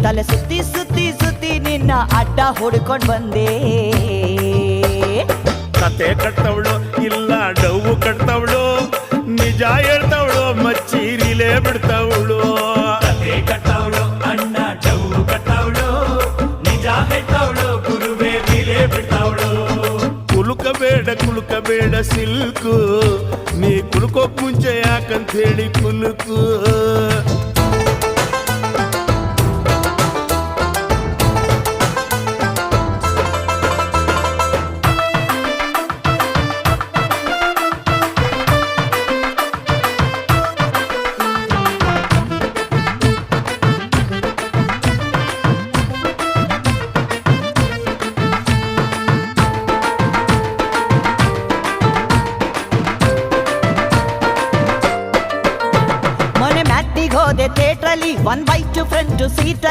ತಲೆ ಸುತ್ತಿ ಸುತ್ತಿ ಸುತ್ತಿ ನಿನ್ನ ಅಡ್ಡ ಹುಡ್ಕೊಂಡ್ ಬಂದೆ. ಕತೆ ಕಟ್ತವಳು ಇಲ್ಲ ಡವ್ವು ಕಟ್ತವಳು, ನಿಜ ಹೇಳ್ತವಳು ಮಚ್ಚೀರಿಲೇ ಬಿಡ್ತವಳು. ಕತೆ ಕಟ್ಟವಳು ಅಣ್ಣ ಡವ್ವು ಕಟ್ಟವಳು, ನಿಜ ಹೇಳ್ತವಳು ಗುರುವೇ ವಿಲೆ ಬಿಡ್ತವಳು. ಕುಲುಕಬೇಡ ಸಿಲ್ಕು, ನೀ ಕುಲ್ಕೋಕ್ ಮುಂಚೆ ಯಾಕಂತ ಹೇಳಿ ಕುಲುಕು. ಮೊನ್ನೆ ಮ್ಯಾಟ್ನಿಗ್ ಹೋದೆ ಥಿಯೇಟ್ರಲ್ಲಿ 1/2 ಫ್ರಂಟ್ ಸೀಟ್